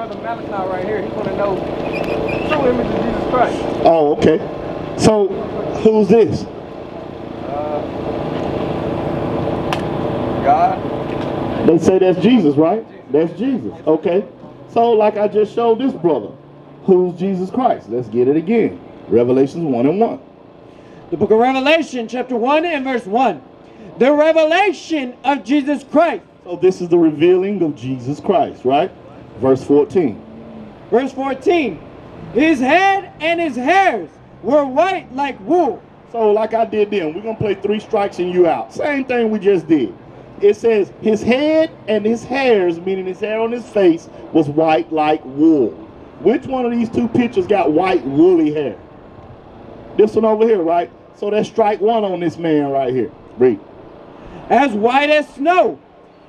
brother Malachi right here. He want to know the true image of Jesus Christ. Oh, okay. So, who's this? God. They say that's Jesus, right? That's Jesus. Okay. So, like I just showed this brother, who's Jesus Christ? Let's get it again. Revelations 1:1. The book of Revelation, chapter 1 and verse 1. The revelation of Jesus Christ. So this is the revealing of Jesus Christ, right? Verse 14. Verse 14. His head and his hairs were white like wool. So like I did then, we're going to play 3 strikes and you out. Same thing we just did. It says his head and his hairs, meaning his hair on his face, was white like wool. Which one of these 2 pictures got white woolly hair? This one over here, right? So that's strike 1 on this man right here. Read. As white as snow,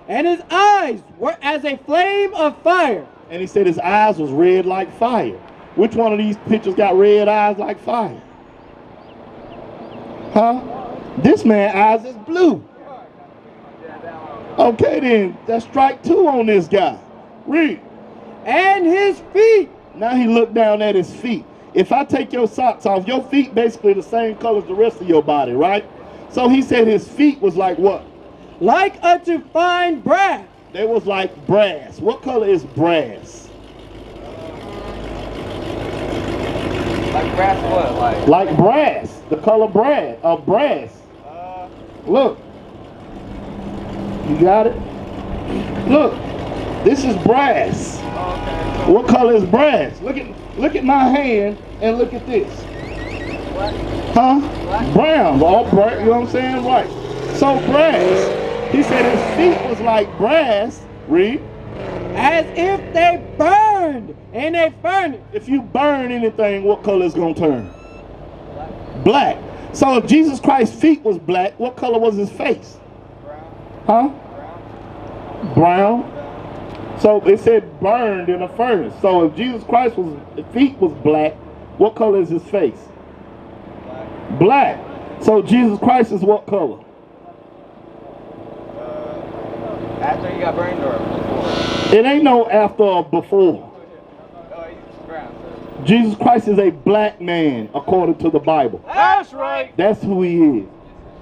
and his eyes were as a flame of fire. And he said his eyes was red like fire. Which one of these pictures got red eyes like fire? Huh? This man's eyes is blue. Okay then, that's strike 2 on this guy. Read. And his feet. Now he looked down at his feet. If I take your socks off, your feet basically the same color as the rest of your body, right? So he said his feet was like what? Like unto fine brass. They was like brass. What color is brass? Like brass what? Like brass. The color brass. Brass. Look. You got it? Look. This is brass. Okay. What color is brass? Look at my hand and look at this. Black. Huh? Black. Brown. All bright, you know what I'm saying? Right. So brass. He said his feet was like brass. Read. As if they burned in a furnace. If you burn anything, what color is going to turn? Black. So if Jesus Christ's feet was black, what color was his face? Brown. Huh? Brown. So it said burned in a furnace. So if Jesus Christ's feet was black, what color is his face? Black. Black. So Jesus Christ is what color? After he got burned or before? It ain't no after or before. Oh, he's brown, sir. Jesus Christ is a black man according to the Bible. That's right. That's who he is.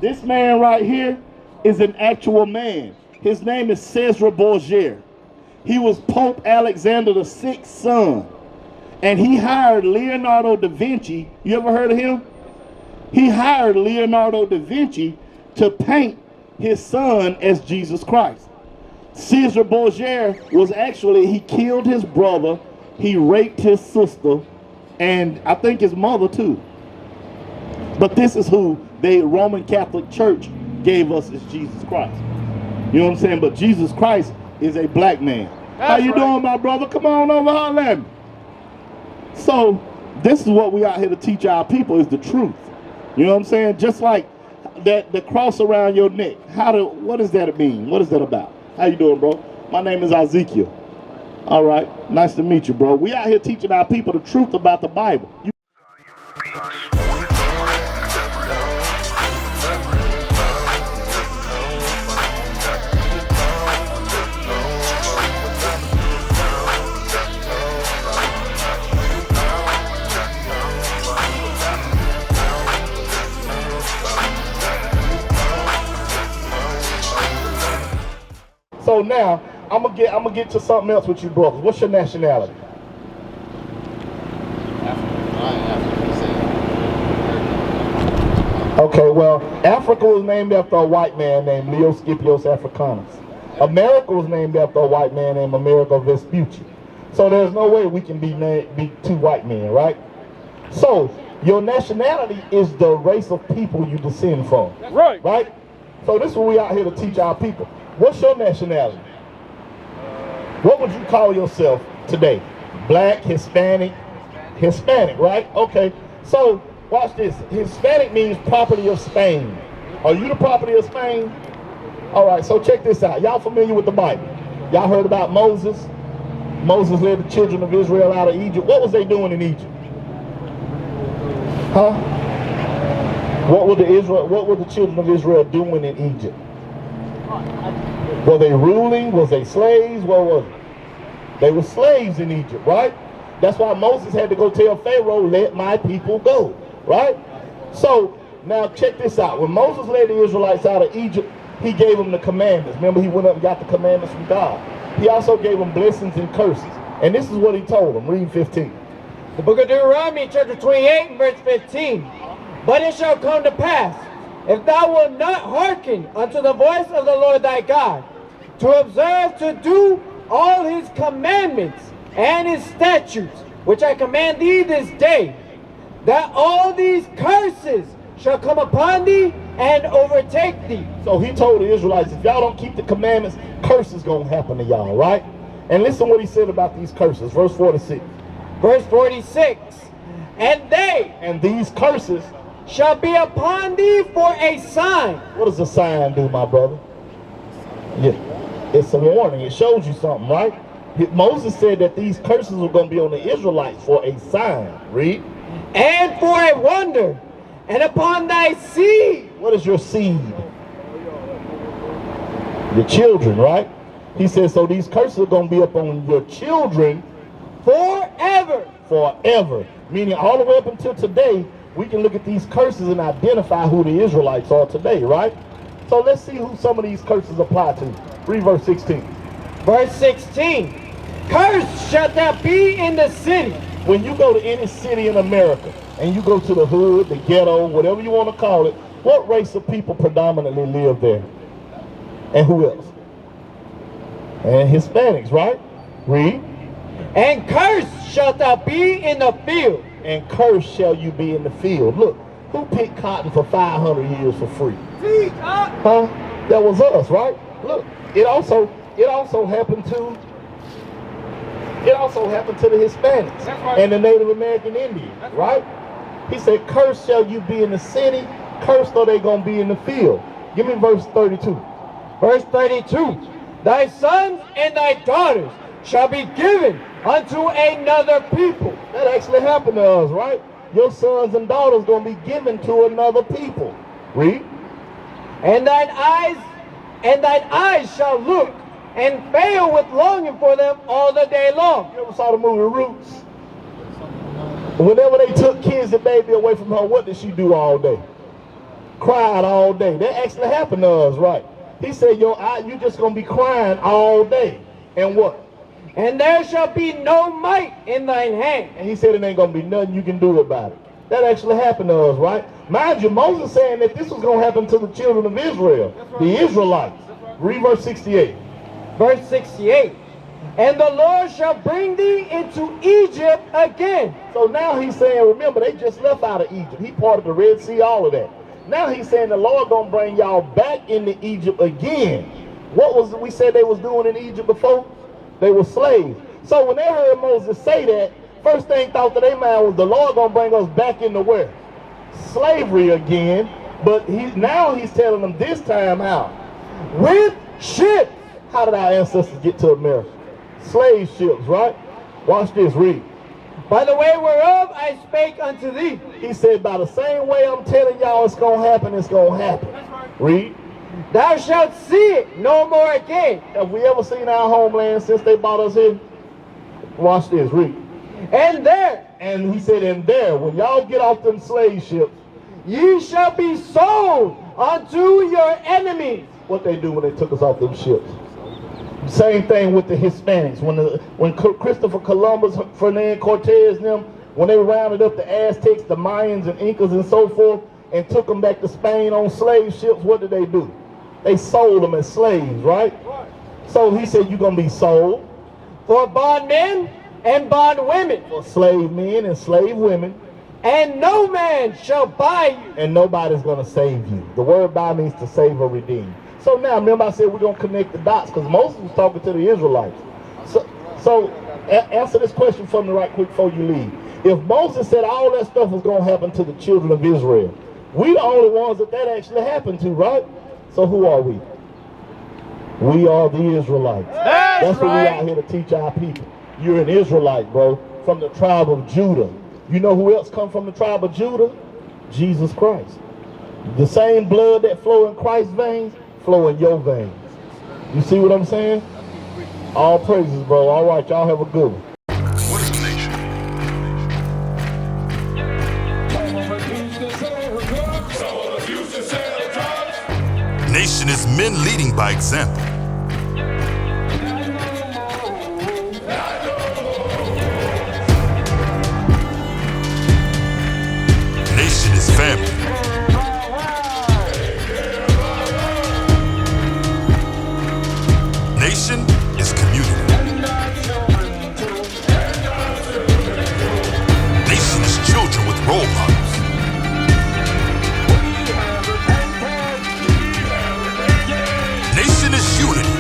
This man right here is an actual man. His name is Cesar Borgia. He was Pope Alexander VI's son. And he hired Leonardo da Vinci. You ever heard of him? He hired Leonardo da Vinci to paint his son as Jesus Christ. Cesar Borgia was actually, he killed his brother, he raped his sister, and I think his mother too. But this is who the Roman Catholic Church gave us as Jesus Christ. You know what I'm saying? But Jesus Christ is a black man. How you doing, my brother? Come on over, holler at me. So this is what we out here to teach our people, is the truth. You know what I'm saying? Just like that, the cross around your neck. What does that mean? What is that about? How you doing, bro? My name is Izekiel. All right. Nice to meet you, bro. We out here teaching our people the truth about the Bible. So now I'm gonna get to something else with you brothers. What's your nationality? Okay, well, Africa was named after a white man named Leo Scipios Africanus. America was named after a white man named Amerigo Vespucci. So there's no way we can be 2 white men, right? So your nationality is the race of people you descend from. Right. Right? So this is what we out here to teach our people. What's your nationality? What would you call yourself today? Black, Hispanic? Hispanic, right? Okay. So watch this. Hispanic means property of Spain. Are you the property of Spain? All right, so check this out. Y'all familiar with the Bible? Y'all heard about Moses? Moses led the children of Israel out of Egypt. What was they doing in Egypt? Huh? What were the children of Israel doing in Egypt? Were they ruling? Was they slaves? What was it? They were slaves in Egypt, right? That's why Moses had to go tell Pharaoh, let my people go, right? So now check this out. When Moses led the Israelites out of Egypt, he gave them the commandments. Remember, he went up and got the commandments from God. He also gave them blessings and curses. And this is what he told them. Read 15. The book of Deuteronomy, chapter 28, and verse 15. But it shall come to pass, if thou wilt not hearken unto the voice of the Lord thy God, to observe to do all his commandments and his statutes, which I command thee this day, that all these curses shall come upon thee and overtake thee. So he told the Israelites, if y'all don't keep the commandments, curses gonna happen to y'all, right? And listen what he said about these curses. Verse 46. Verse 46. And these curses shall be upon thee for a sign. What does a sign do, my brother? Yeah, it's a warning. It shows you something, right? Moses said that these curses were going to be on the Israelites for a sign. Read. And for a wonder, and upon thy seed. What is your seed? Your children, right? He said, so these curses are going to be upon your children forever. Forever. Meaning all the way up until today, we can look at these curses and identify who the Israelites are today, right? So let's see who some of these curses apply to. Read verse 16. Verse 16. Cursed shalt thou be in the city. When you go to any city in America, and you go to the hood, the ghetto, whatever you want to call it, what race of people predominantly live there? And who else? And Hispanics, right? Read. And cursed shalt thou be in the field. And cursed shall you be in the field. Look, who picked cotton for 500 years for free? Huh? That was us, right? Look, it also happened to the Hispanics and the Native American Indians, right? He said, cursed shall you be in the city, cursed are they going to be in the field. Give me verse 32. Verse 32. Thy sons and thy daughters shall be given unto another people. That actually happened to us, right? Your sons and daughters going to be given to another people. Read. And thine eyes shall look and fail with longing for them all the day long. You ever saw the movie Roots? Whenever they took kids and baby away from her, what did she do all day? Cried all day. That actually happened to us, right? He said, you just going to be crying all day. And what? And there shall be no might in thine hand. And he said it ain't going to be nothing you can do about it. That actually happened to us, right? Mind you, Moses saying that this was going to happen to the children of Israel, the Israelites. Read verse 68. Verse 68. And the Lord shall bring thee into Egypt again. So now he's saying, remember, they just left out of Egypt. He parted the Red Sea, all of that. Now he's saying the Lord going to bring y'all back into Egypt again. What was we said they was doing in Egypt before? They were slaves. So when they heard Moses say that, first thing thought to their mind was the Lord going to bring us back into where? Slavery again. But now he's telling them this time how? With ships. How did our ancestors get to America? Slave ships, right? Watch this, read. By the way whereof I spake unto thee. He said, by the same way I'm telling y'all it's going to happen, it's going to happen. Read. Thou shalt see it no more again. Have we ever seen our homeland since they brought us in? Watch this, read. And there. And he said, and there, when y'all get off them slave ships, ye shall be sold unto your enemies. What they do when they took us off them ships? Same thing with the Hispanics. When Christopher Columbus, Ferdinand Cortez and them, when they rounded up the Aztecs, the Mayans and Incas and so forth, and took them back to Spain on slave ships, what did they do? They sold them as slaves, right? So he said you're going to be sold. For bondmen and bondwomen. For slave men and slave women. And no man shall buy you. And nobody's going to save you. The word buy means to save or redeem. So now, remember I said we're going to connect the dots because Moses was talking to the Israelites. So answer this question for me right quick before you leave. If Moses said all that stuff was going to happen to the children of Israel, we the only ones that actually happened to, right? So who are we? We are the Israelites. That's what we out here to teach our people. You're an Israelite, bro, from the tribe of Judah. You know who else come from the tribe of Judah? Jesus Christ. The same blood that flow in Christ's veins flow in your veins. You see what I'm saying? All praises, bro. All right, y'all have a good one. What is a nation? Nation is men leading by example. Nation is family. Nation is community. Nation is children with role models. Nation is unity.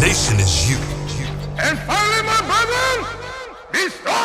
Nation is you. And finally, my brethren, be strong.